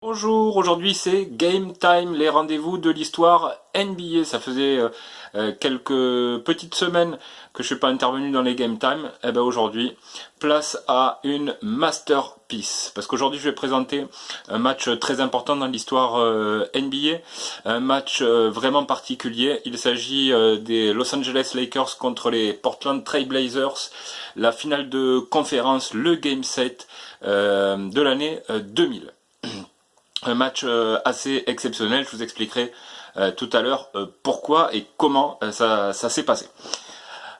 Bonjour, aujourd'hui c'est Game Time, les rendez-vous de l'histoire NBA. Ça faisait quelques petites semaines que je suis pas intervenu dans les Game Time. Et ben aujourd'hui, place à une masterpiece. Parce qu'aujourd'hui je vais présenter un match très important dans l'histoire NBA. Un match vraiment particulier. Il s'agit des Los Angeles Lakers contre les Portland Trail Blazers. La finale de conférence, le Game 7 de l'année 2000. Un match assez exceptionnel, je vous expliquerai tout à l'heure pourquoi et comment ça s'est passé.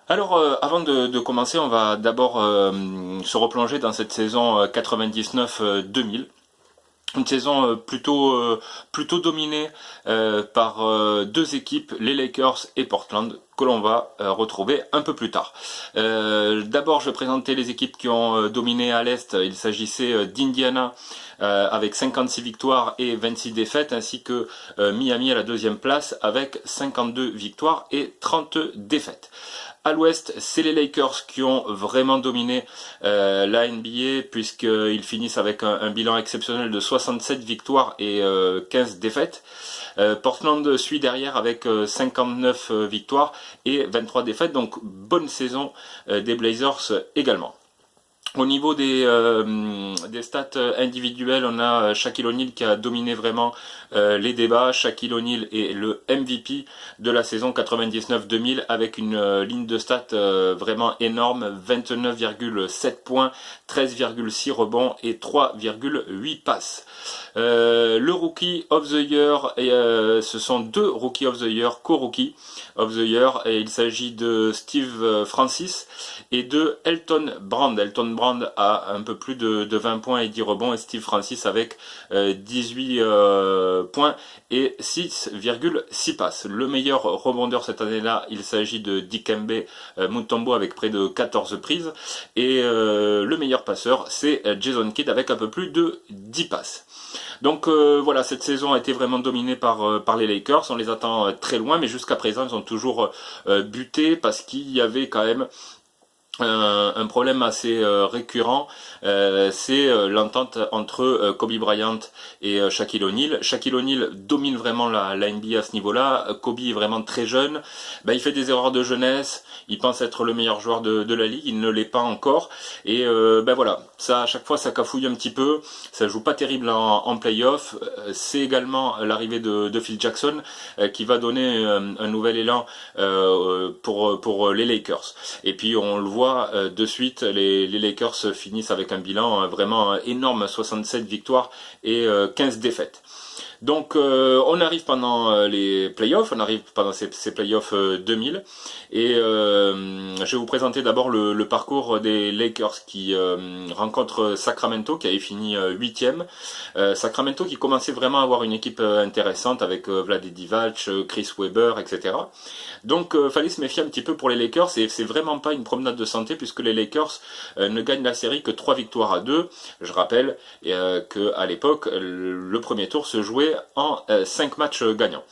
Alors avant de commencer, on va d'abord se replonger dans cette saison 99-2000. Une saison plutôt dominée par deux équipes, les Lakers et Portland, que l'on va retrouver un peu plus tard. D'abord, je vais présenter les équipes qui ont dominé à l'Est. Il s'agissait d'Indiana avec 56 victoires et 26 défaites, ainsi que Miami à la deuxième place avec 52 victoires et 30 défaites. À l'ouest, c'est les Lakers qui ont vraiment dominé la NBA, puisqu'ils finissent avec un bilan exceptionnel de 67 victoires et 15 défaites. Portland suit derrière avec 59 victoires et 23 défaites, donc bonne saison des Blazers également. Au niveau des stats individuelles, on a Shaquille O'Neal qui a dominé vraiment les débats. Shaquille O'Neal est le MVP de la saison 99-2000 avec une ligne de stats vraiment énorme, 29,7 points, 13,6 rebonds et 3,8 passes. Le Rookie of the Year, ce sont deux Rookie of the Year, co-Rookie of the Year, et il s'agit de Steve Francis et de Elton Brand. Elton Brand a un peu plus de 20 points et 10 rebonds, et Steve Francis avec 18 points et 6,6 passes. Le meilleur rebondeur cette année-là, il s'agit de Dikembe Mutombo avec près de 14 prises, et le meilleur passeur, c'est Jason Kidd avec un peu plus de 10 passes. Donc voilà, cette saison a été vraiment dominée par les Lakers. On les attend très loin, mais jusqu'à présent, ils ont toujours buté parce qu'il y avait quand même un problème assez récurrent, c'est l'entente entre Kobe Bryant et Shaquille O'Neal. Shaquille O'Neal domine vraiment la NBA à ce niveau-là. Kobe est vraiment très jeune. Il fait des erreurs de jeunesse. Il pense être le meilleur joueur de la ligue. Il ne l'est pas encore. Et voilà, ça à chaque fois ça cafouille un petit peu. Ça joue pas terrible en play-off. C'est également l'arrivée de Phil Jackson qui va donner un nouvel élan pour les Lakers. Et puis on le voit de suite, les Lakers finissent avec un bilan vraiment énorme, 67 victoires et 15 défaites. Donc on arrive pendant les playoffs, on arrive pendant ces playoffs 2000, et je vais vous présenter d'abord le parcours des Lakers qui rencontrent Sacramento, qui avait fini 8e. Sacramento qui commençait vraiment à avoir une équipe intéressante avec Vlade Divac, Chris Webber, etc. Donc fallait se méfier un petit peu pour les Lakers, et c'est vraiment pas une promenade de santé puisque les Lakers ne gagnent la série que 3 victoires à 2. Je rappelle qu'à l'époque, le premier tour se jouait en 5 matchs gagnants.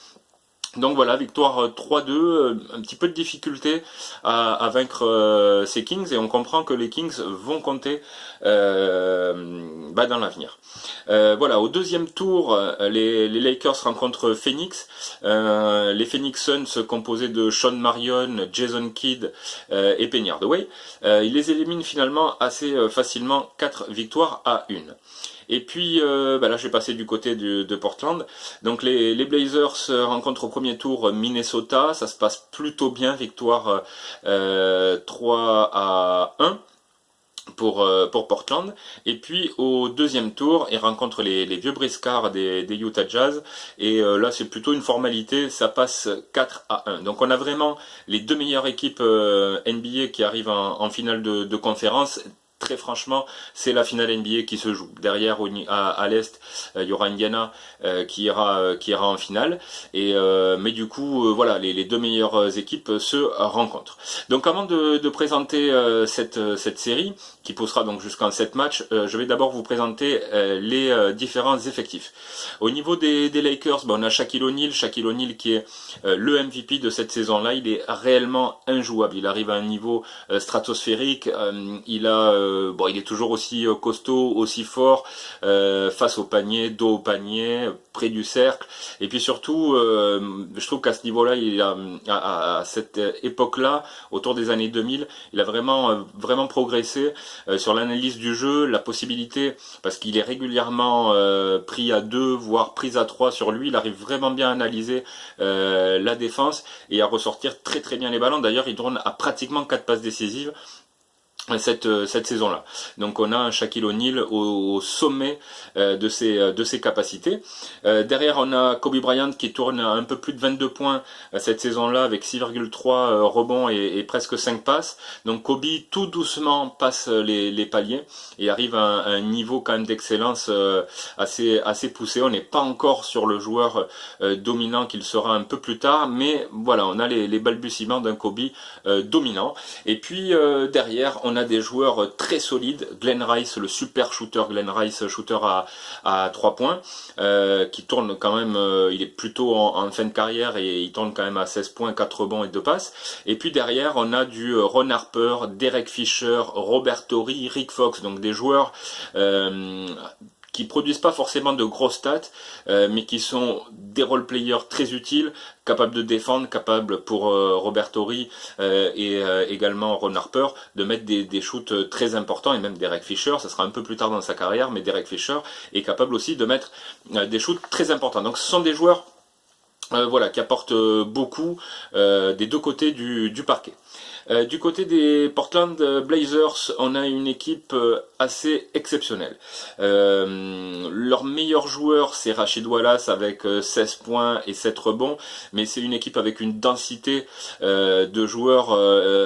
Donc voilà, victoire 3-2, un petit peu de difficulté à vaincre ces Kings, et on comprend que les Kings vont compter dans l'avenir. Voilà, au deuxième tour, les Lakers rencontrent Phoenix. Les Phoenix Suns composés de Sean Marion, Jason Kidd et Penny Hardaway. Ils les éliminent finalement assez facilement, 4 victoires à 1. Et puis là je vais passer du côté de Portland. Donc les Blazers rencontrent au premier tour Minnesota, ça se passe plutôt bien, victoire 3-1 pour Portland. Et puis au deuxième tour, ils rencontrent les vieux briscards des Utah Jazz, et là c'est plutôt une formalité, ça passe 4-1. Donc on a vraiment les deux meilleures équipes NBA qui arrivent en finale de conférence. Très franchement, c'est la finale NBA qui se joue. Derrière, à l'Est, il y aura Indiana qui ira en finale. Et mais du coup, voilà, les deux meilleures équipes se rencontrent. Donc avant de présenter cette série, qui poussera donc jusqu'en 7 matchs, je vais d'abord vous présenter les différents effectifs. Au niveau des Lakers, on a Shaquille O'Neal qui est le MVP de cette saison-là. Il est réellement injouable. Il arrive à un niveau stratosphérique. Il a bon, il est toujours aussi costaud, aussi fort, face au panier, dos au panier, près du cercle. Et puis surtout, je trouve qu'à ce niveau-là, à cette époque-là, autour des années 2000, il a vraiment progressé sur l'analyse du jeu, la possibilité, parce qu'il est régulièrement pris à 2, voire pris à 3 sur lui, il arrive vraiment bien à analyser la défense et à ressortir très très bien les ballons. D'ailleurs, il tourne à pratiquement 4 passes décisives cette saison-là. Donc on a un Shaquille O'Neal au sommet de ses capacités. Derrière on a Kobe Bryant qui tourne à un peu plus de 22 points cette saison-là avec 6,3 rebonds et presque 5 passes. Donc Kobe tout doucement passe les paliers et arrive à un niveau quand même d'excellence assez poussé. On n'est pas encore sur le joueur dominant qu'il sera un peu plus tard, mais voilà, on a les balbutiements d'un Kobe dominant. Et puis derrière on a des joueurs très solides, Glenn Rice, le super shooter, Glenn Rice, shooter à 3 points, qui tourne quand même, il est plutôt en fin de carrière et il tourne quand même à 16 points, 4 rebonds et 2 passes. Et puis derrière, on a du Ron Harper, Derek Fisher, Robert Torrey, Rick Fox, donc des joueurs qui produisent pas forcément de grosses stats, mais qui sont des role players très utiles, capables de défendre, capables pour Robert Torrey et également Ron Harper de mettre des shoots très importants, et même Derek Fisher, ça sera un peu plus tard dans sa carrière, mais Derek Fisher est capable aussi de mettre des shoots très importants. Donc ce sont des joueurs voilà, qui apportent beaucoup des deux côtés du parquet. Du côté des Portland Blazers, on a une équipe assez exceptionnelle. Leur meilleur joueur, c'est Rashid Wallace avec 16 points et 7 rebonds, mais c'est une équipe avec une densité de joueurs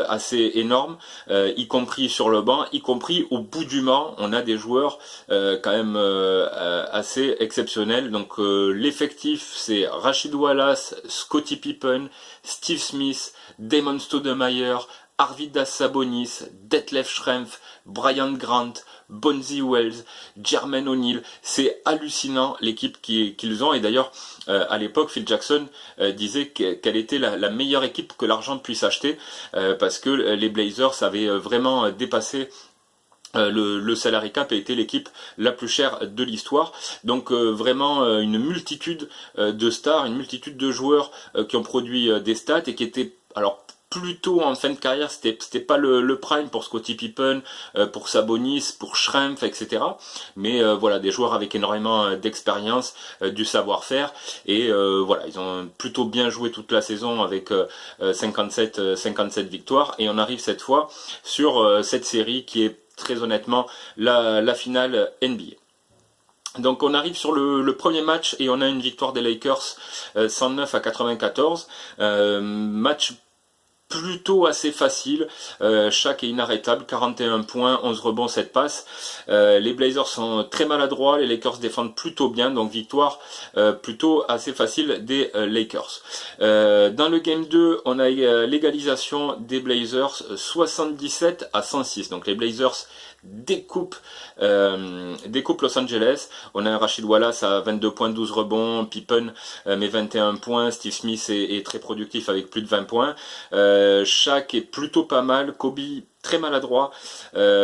assez énorme, y compris sur le banc, y compris au bout du banc, on a des joueurs quand même assez exceptionnels. Donc l'effectif, c'est Rashid Wallace, Scottie Pippen, Steve Smith, Damon Stoudemire, Arvydas Sabonis, Detlef Schrempf, Brian Grant, Bonzi Wells, Jermaine O'Neal. C'est hallucinant l'équipe qu'ils ont. Et d'ailleurs, à l'époque, Phil Jackson disait qu'elle était la meilleure équipe que l'argent puisse acheter, parce que les Blazers avaient vraiment dépassé le salary cap a été l'équipe la plus chère de l'histoire. Donc vraiment une multitude de stars, une multitude de joueurs qui ont produit des stats et qui étaient alors plutôt en fin de carrière. C'était pas le prime pour Scottie Pippen, pour Sabonis, pour Schrempf, etc. Mais voilà, des joueurs avec énormément d'expérience, du savoir-faire, et voilà, ils ont plutôt bien joué toute la saison avec 57 victoires, et on arrive cette fois sur cette série qui est très honnêtement la finale NBA. Donc on arrive sur le premier match et on a une victoire des Lakers 109-94, match plutôt assez facile, Shaq est inarrêtable, 41 points, 11 rebonds, 7 passes. Les Blazers sont très maladroits, les Lakers défendent plutôt bien, donc victoire plutôt assez facile des Lakers. Dans le game 2, on a l'égalisation des Blazers 77-106, donc les Blazers découpe Los Angeles. On a un Rashid Wallace à 22 points, 12 rebonds, Pippen met 21 points, Steve Smith est très productif avec plus de 20 points, Shaq est plutôt pas mal, Kobe très maladroit,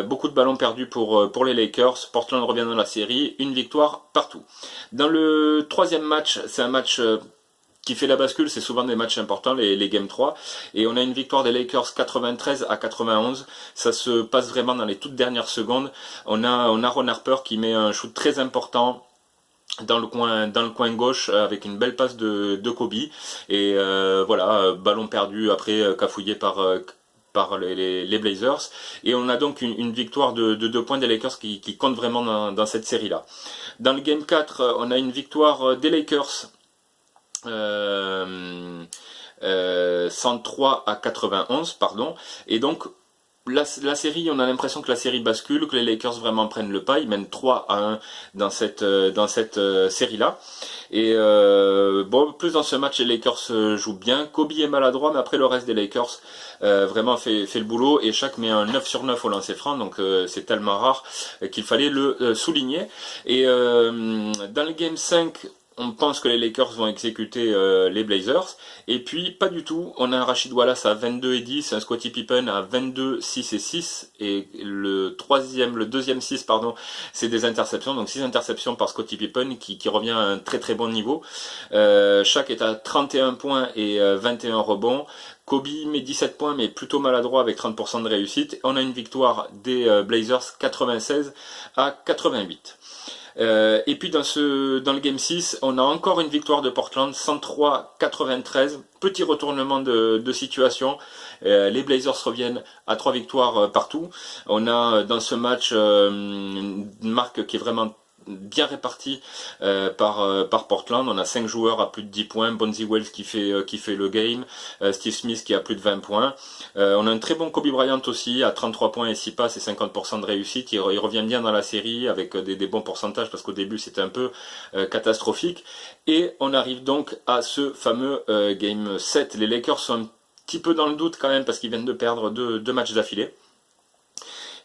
beaucoup de ballons perdus pour les Lakers. Portland revient dans la série, une victoire partout. Dans le troisième match, c'est un match qui fait la bascule, c'est souvent des matchs importants, les Game 3, et on a une victoire des Lakers 93-91, ça se passe vraiment dans les toutes dernières secondes. On a Ron Harper qui met un shoot très important dans le coin gauche avec une belle passe de Kobe, et voilà, ballon perdu après cafouillé par les Blazers, et on a donc une victoire de 2 points des Lakers qui compte vraiment dans cette série là. Dans le Game 4, on a une victoire des Lakers 103-91, pardon, et donc la série, on a l'impression que la série bascule, que les Lakers vraiment prennent le pas, ils mènent 3-1 dans cette série là, et bon, plus dans ce match les Lakers jouent bien, Kobe est maladroit, mais après le reste des Lakers vraiment fait le boulot, et Shaq met un 9 sur 9 au lancer franc, donc c'est tellement rare qu'il fallait le souligner. Et dans le game 5, on pense que les Lakers vont exécuter les Blazers, et puis pas du tout, on a un Rashid Wallace à 22 et 10, un Scottie Pippen à 22, 6 et 6, et le deuxième 6, pardon, c'est des interceptions, donc 6 interceptions par Scottie Pippen qui revient à un très très bon niveau. Shaq est à 31 points et 21 rebonds. Kobe met 17 points mais plutôt maladroit avec 30% de réussite. On a une victoire des Blazers 96 à 88. Et puis dans le Game 6, on a encore une victoire de Portland, 103-93, petit retournement de situation. Les Blazers reviennent à 3 victoires partout. On a dans ce match une marque qui est vraiment bien réparti par Portland. On a 5 joueurs à plus de 10 points, Bonzi Wells qui fait le game, Steve Smith qui a plus de 20 points. On a un très bon Kobe Bryant aussi à 33 points et 6 passes et 50% de réussite. Il revient bien dans la série avec des bons pourcentages parce qu'au début c'était un peu catastrophique. Et on arrive donc à ce fameux Game 7. Les Lakers sont un petit peu dans le doute quand même parce qu'ils viennent de perdre deux matchs d'affilée.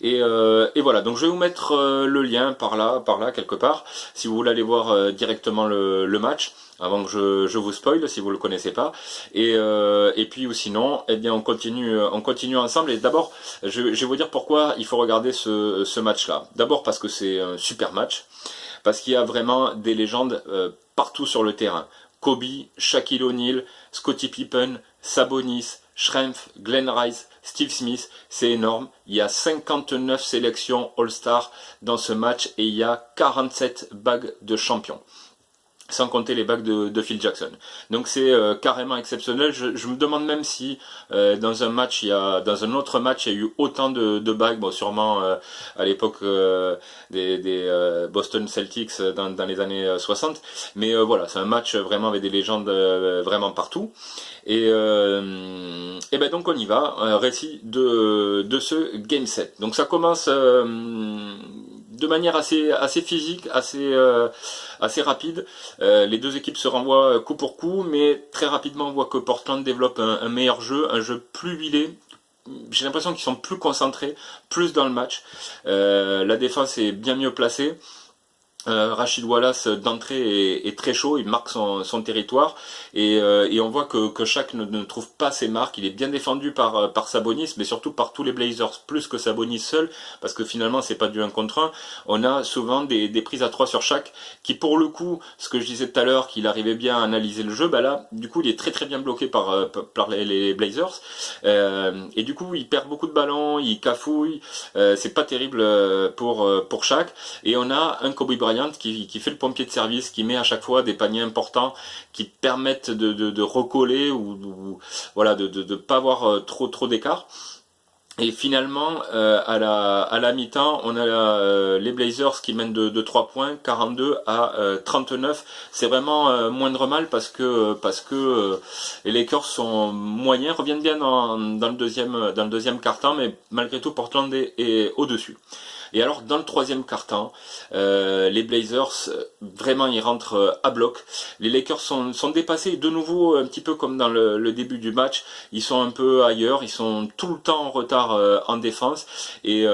Et voilà, donc je vais vous mettre le lien par là quelque part, si vous voulez aller voir directement le match, avant que je vous spoil si vous le connaissez pas. Et puis ou sinon, eh bien on continue ensemble. Et d'abord, je vais vous dire pourquoi il faut regarder ce match-là. D'abord parce que c'est un super match, parce qu'il y a vraiment des légendes partout sur le terrain. Kobe, Shaquille O'Neal, Scottie Pippen, Sabonis, Schrempf, Glenn Rice, Steve Smith, c'est énorme. Il y a 59 sélections All-Star dans ce match et il y a 47 bagues de champion. Sans compter les bagues de Phil Jackson. Donc c'est carrément exceptionnel. Je me demande même si dans un autre match il y a eu autant de bagues. Bon, sûrement à l'époque des Boston Celtics dans les années 60. Mais voilà, c'est un match vraiment avec des légendes vraiment partout. Et ben donc on y va. Un récit de ce Game 7. Donc ça commence de manière assez physique, assez rapide. Les deux équipes se renvoient coup pour coup, mais très rapidement on voit que Portland développe un meilleur jeu, un jeu plus huilé. J'ai l'impression qu'ils sont plus concentrés, plus dans le match. La défense est bien mieux placée. Rashid Wallace d'entrée est très chaud, il marque son territoire et on voit que Shaq ne trouve pas ses marques. Il est bien défendu par Sabonis, mais surtout par tous les Blazers, plus que Sabonis seul, parce que finalement c'est pas du 1 contre 1. On a souvent des prises à 3 sur Shaq, qui pour le coup, ce que je disais tout à l'heure, qu'il arrivait bien à analyser le jeu, bah là du coup il est très bien bloqué par les Blazers, et du coup il perd beaucoup de ballons, il cafouille, c'est pas terrible pour Shaq. Et on a un Kobe Bryant qui fait le pompier de service, qui met à chaque fois des paniers importants qui permettent de recoller ou voilà, de pas avoir trop d'écart. Et finalement, à la mi-temps, on a les Blazers qui mènent de 3 points, 42 à 39. C'est vraiment moindre mal parce que les Lakers sont moyens, reviennent bien dans le deuxième quart-temps, mais malgré tout, Portland est au-dessus. Et alors dans le troisième quart-temps, les Blazers vraiment ils rentrent à bloc. Les Lakers sont dépassés de nouveau un petit peu comme dans le début du match. Ils sont un peu ailleurs, ils sont tout le temps en retard en défense et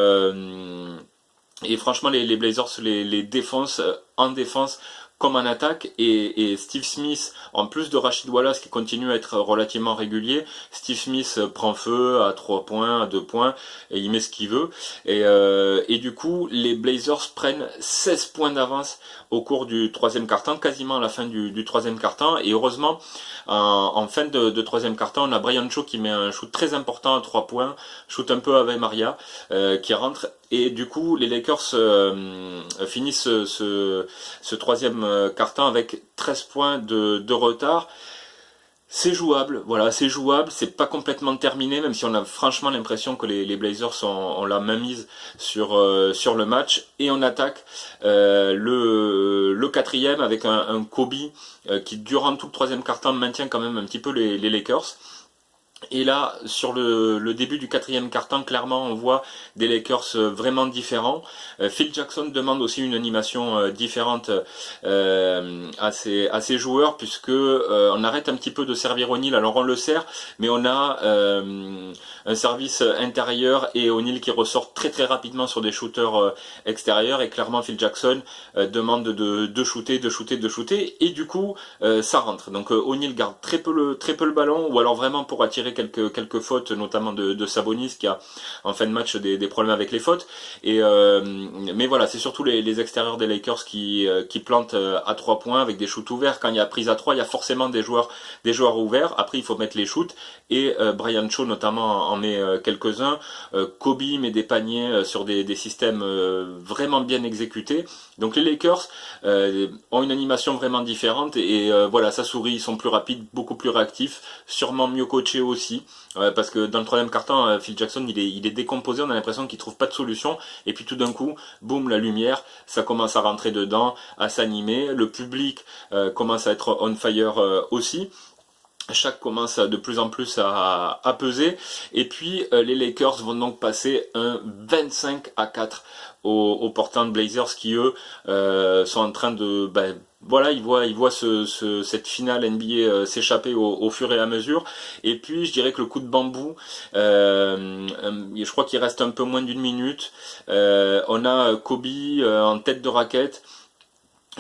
franchement les Blazers les défoncent en défense comme en attaque, et Steve Smith, en plus de Rashid Wallace qui continue à être relativement régulier, Steve Smith prend feu à 3 points, à 2 points, et il met ce qu'il veut, et du coup les Blazers prennent 16 points d'avance au cours du troisième quart-temps, quasiment à la fin du troisième quart-temps, et heureusement en fin de troisième quart-temps on a Brian Shaw qui met un shoot très important à 3 points, shoot un peu avec Maria, qui rentre. Et du coup, les Lakers finissent ce troisième quart-temps avec 13 points de retard. C'est jouable, voilà, c'est jouable, c'est pas complètement terminé, même si on a franchement l'impression que les Blazers ont la main mise sur le match. Et on attaque le quatrième avec un Kobe qui, durant tout le troisième quart-temps, maintient quand même un petit peu les Lakers. Et là, sur le début du quatrième quart-temps, clairement, on voit des Lakers vraiment différents. Phil Jackson demande aussi une animation différente à ses joueurs, puisque on arrête un petit peu de servir O'Neal. Alors on le sert, mais on a un service intérieur et O'Neal qui ressort très très rapidement sur des shooters extérieurs. Et clairement, Phil Jackson demande de shooter, de shooter, de shooter, et du coup, ça rentre. Donc O'Neal garde très peu le ballon, ou alors vraiment pour attirer quelques fautes, notamment de Sabonis qui a en fin de match des problèmes avec les fautes. Mais voilà, c'est surtout les extérieurs des Lakers qui plantent à 3 points avec des shoots ouverts. Quand il y a prise à 3, il y a forcément des joueurs ouverts. Après, il faut mettre les shoots, et Brian Shaw notamment en met quelques-uns. Kobe met des paniers sur des systèmes vraiment bien exécutés. Donc les Lakers ont une animation vraiment différente, et voilà, ça sourit, ils sont plus rapides, beaucoup plus réactifs, sûrement mieux coachés aussi, parce que dans le troisième quart-temps, Phil Jackson il est décomposé, on a l'impression qu'il trouve pas de solution, et puis tout d'un coup, boum, la lumière, ça commence à rentrer dedans, à s'animer, le public commence à être on fire aussi. Shaq commence de plus en plus à peser, et puis les Lakers vont donc passer un 25-4 aux Portland Blazers, qui eux sont en train de voilà, ils voient cette finale NBA s'échapper au fur et à mesure. Et puis je dirais que le coup de bambou, je crois qu'il reste un peu moins d'une minute, on a Kobe en tête de raquette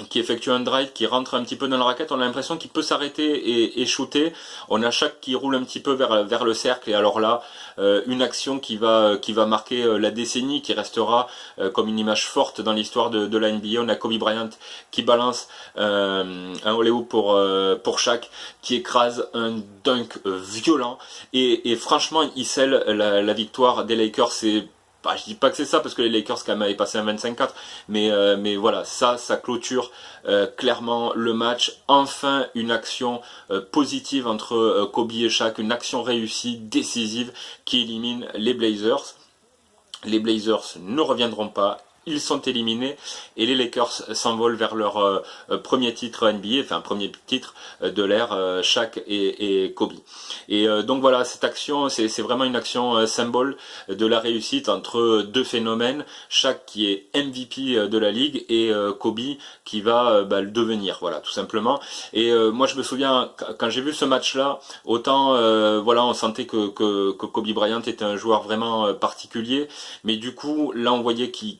qui effectue un drive, qui rentre un petit peu dans la raquette, on a l'impression qu'il peut s'arrêter et shooter. On a Shaq qui roule un petit peu vers le cercle, et alors là, une action qui va marquer la décennie, qui restera comme une image forte dans l'histoire de la NBA. On a Kobe Bryant qui balance un alley-oop pour Shaq, qui écrase un dunk violent, et franchement, il scelle la victoire des Lakers. C'est je dis pas que c'est ça, parce que les Lakers quand même avaient passé un 25-4, mais voilà, ça clôture clairement le match. Enfin une action positive entre Kobe et Shaq, une action réussie, décisive, qui élimine les Blazers. Les Blazers ne reviendront pas, ils sont éliminés, et les Lakers s'envolent vers leur premier titre NBA, enfin premier titre de l'ère Shaq et Kobe. Et donc voilà, cette action, c'est vraiment une action symbole de la réussite entre deux phénomènes, Shaq qui est MVP de la ligue, et Kobe qui va le devenir, voilà, tout simplement. Et moi je me souviens, quand j'ai vu ce match-là, autant voilà, on sentait que Kobe Bryant était un joueur vraiment particulier, mais du coup là on voyait qu'il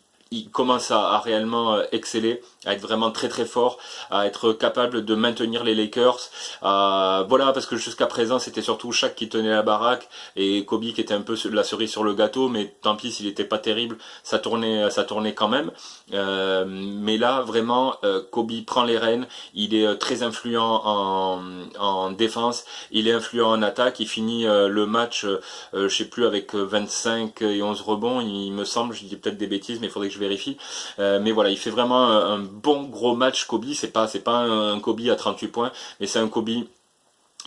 commence à réellement exceller, à être vraiment très très fort, à être capable de maintenir les Lakers. Voilà, parce que jusqu'à présent c'était surtout Shaq qui tenait la baraque, et Kobe qui était un peu la cerise sur le gâteau, mais tant pis s'il n'était pas terrible, ça tournait quand même. Mais là vraiment, Kobe prend les rênes, il est très influent en défense, il est influent en attaque, il finit le match, je sais plus, avec 25 et 11 rebonds, il me semble, je dis peut-être des bêtises, mais il faudrait que je vérifie. Mais voilà, il fait vraiment un bon gros match Kobe. C'est pas un Kobe à 38 points, mais c'est un Kobe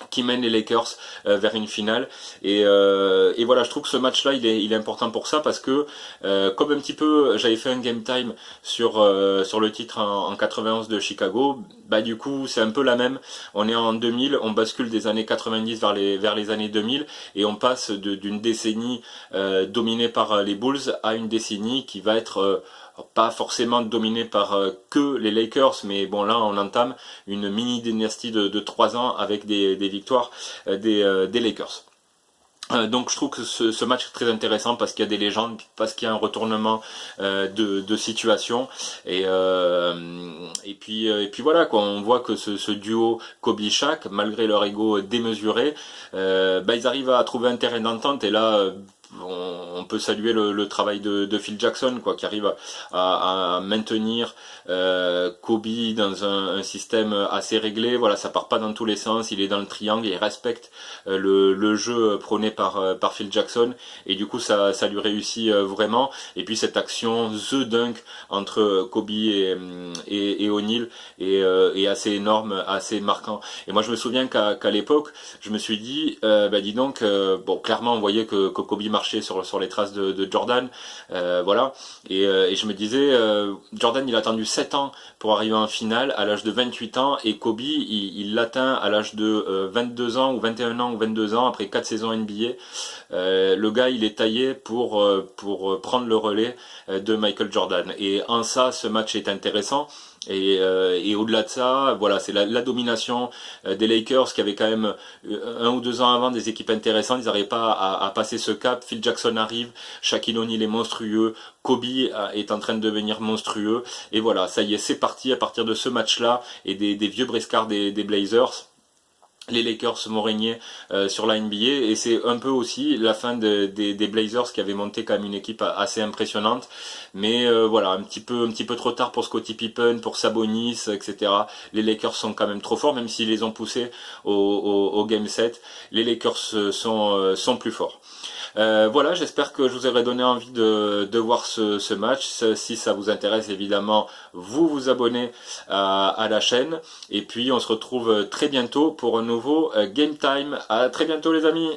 qui mène les Lakers vers une finale, et voilà, je trouve que ce match là il est important pour ça, parce que comme un petit peu j'avais fait un game time sur le titre en 91 de Chicago, du coup c'est un peu la même. On est en 2000, on bascule des années 90 vers les années 2000, et on passe d'une décennie dominée par les Bulls à une décennie qui va être pas forcément dominé par que les Lakers, mais bon, là on entame une mini dynastie de 3 ans avec des victoires des Lakers. Donc je trouve que ce match est très intéressant, parce qu'il y a des légendes, parce qu'il y a un retournement de situation, et puis voilà quoi, on voit que ce duo Kobe-Shaq, malgré leur ego démesuré, ils arrivent à trouver un terrain d'entente, et là on peut saluer le travail de Phil Jackson, quoi, qui arrive à maintenir Kobe dans un système assez réglé. Voilà, ça part pas dans tous les sens, il est dans le triangle, il respecte le jeu prôné par Phil Jackson, et du coup ça lui réussit vraiment. Et puis cette action, the dunk entre Kobe et O'Neal est assez énorme, assez marquant. Et moi je me souviens qu'à l'époque je me suis dit, dis donc, bon, clairement on voyait que Kobe marcher sur les traces de Jordan, voilà. Et je me disais, Jordan il a attendu 7 ans pour arriver en finale à l'âge de 28 ans, et Kobe il l'atteint à l'âge de 22 ans ou 21 ans ou 22 ans après 4 saisons NBA. Le gars il est taillé pour prendre le relais de Michael Jordan, et en ça ce match est intéressant. Et au-delà de ça, voilà, c'est la domination des Lakers qui avaient quand même 1 ou 2 ans avant des équipes intéressantes. Ils n'arrivaient pas à passer ce cap. Phil Jackson arrive, Shaquille O'Neal est monstrueux, Kobe est en train de devenir monstrueux. Et voilà, ça y est, c'est parti à partir de ce match-là et des vieux briscards des Blazers. Les Lakers vont régner sur la NBA, et c'est un peu aussi la fin des Blazers qui avaient monté quand même une équipe assez impressionnante, mais voilà, un petit peu trop tard pour Scottie Pippen, pour Sabonis, etc. Les Lakers sont quand même trop forts, même s'ils les ont poussés au Game 7, les Lakers sont plus forts. Voilà, j'espère que je vous aurai donné envie de voir ce match. Si ça vous intéresse, évidemment, vous abonnez à la chaîne. Et puis, on se retrouve très bientôt pour un nouveau Game Time. À très bientôt, les amis!